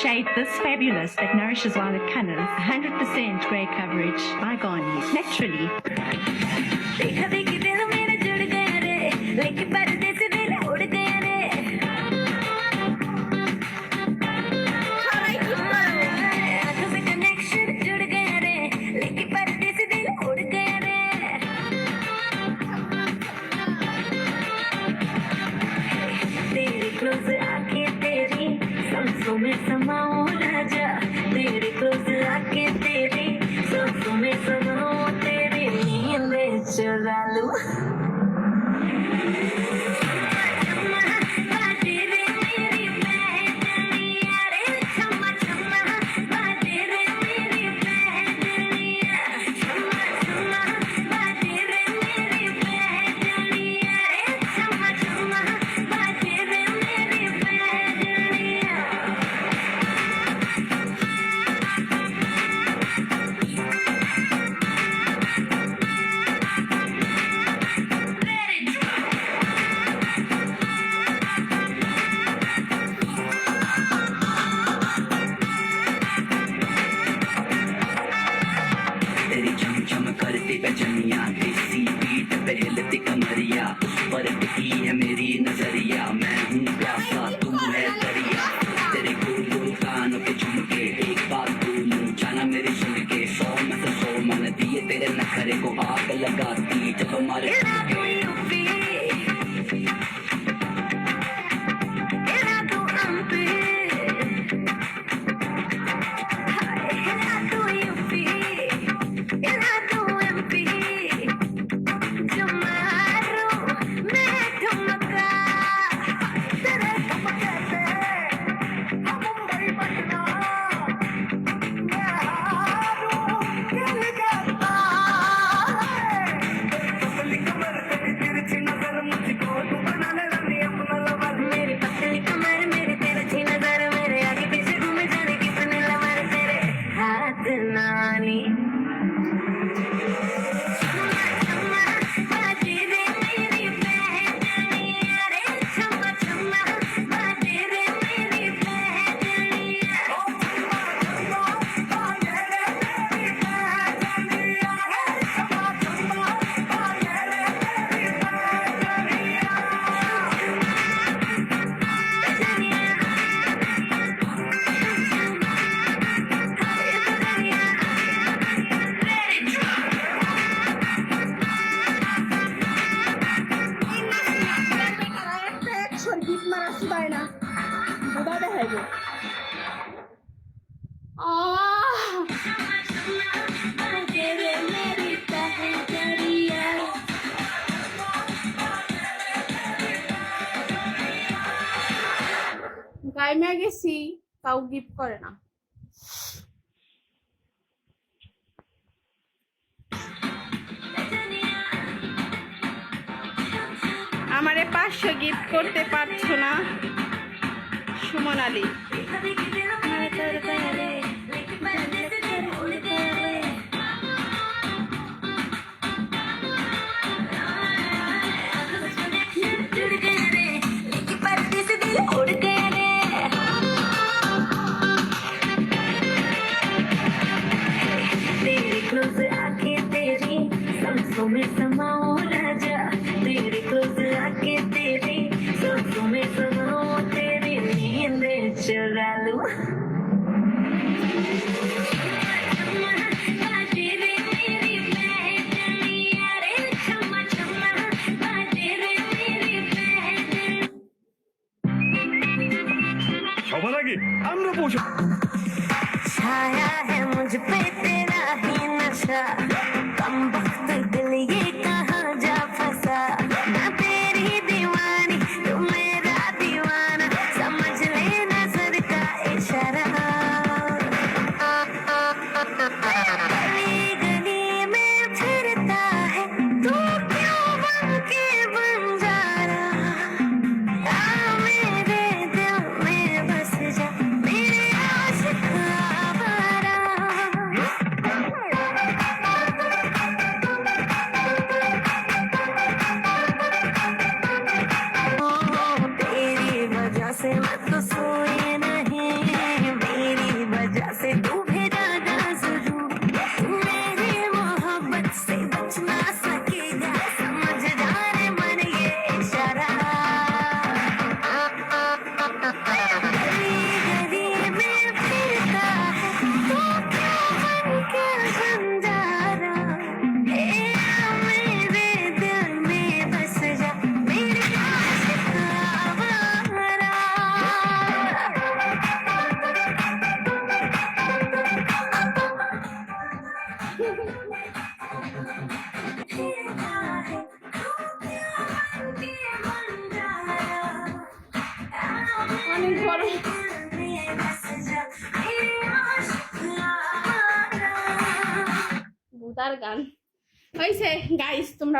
shade this fabulous that nourishes while it colors. 100% grey coverage by Garnier. Naturally. देखा देखी दिल मेरा जुड़ गया रे, लेके पर्दे से दिल उड़ गया रे। आंखों से कनेक्शन जुड़ गया रे, लेके पर्दे से दिल उड़ गया रे। तेरे क्लोज आके तेरी सांसों में समाऊं राजा, तेरे क्लोज आके तेरी सांसों में समाऊं, तेरी नींद चुरा लूं। बाजे रे मेरी बहनिया रे, छम्मा छम्मा बाजे रे मेरी बहनिया, छम्मा छम्मा बाजे रे मेरी बहनिया रे, छम्मा छम्मा बाजे रे मेरी बहनिया। तेरी झम झम करती बजनिया, देसी बीट पे हिलती कमरिया, पर टिकी है मेरी नजरिया, मैं हूँ प्यासा तू है दरिया, तेरे गुलगुल कानों के झुमके, एक बात बोलूं जाना मेरी सुन के, 100 में से 100 मन दिए तेरे नखरे को आग लगाती जब हमारे मेरी पतली कमर, मेरी तिरछी नजर, मेरे आगे पीछे घूमे जाने कितने लवर, तेरे हाथ नानी। छम्मा छम्मा बाजे रे मेरी बहनिया रे, छम्मा छम्मा बाजे रे मेरी बहनिया, छम्मा छम्मा बाजे रे मेरी बहनिया रे, छम्मा छम्मा बाजे रे मेरी बहनिया। গিফট মারা শুধায় না বুঝা দেখাই গো গাইনা গেছি তাও গিফট করে না আমারে 500 গিফট করতে পারছো না সুমন আলী में समाओ राजा, तेरे क्लोज आके तेरी सांसों में समाओ, तेरी नींद चुरा लूं। बाजे रे मेरी बहनिया रे, छम्मा छम्मा बाजे रे मेरी बहनिया। সবার আগে আমরা পৌঁছে छाया है मुझ पे तेरा ही नशा, कम वक्त दिल ये कहाँ जा फंसा, मैं तेरी दीवानी तू मेरा दीवाना, समझ ले नजर का इशारा। गली गली में फिरता है तू क्यों बन के बंजारा, आ मेरे दिल में बस जा मेरे आशिक आवारा। অনেক গরম। ভূতার গান হয়েছে গাইস, তোমরা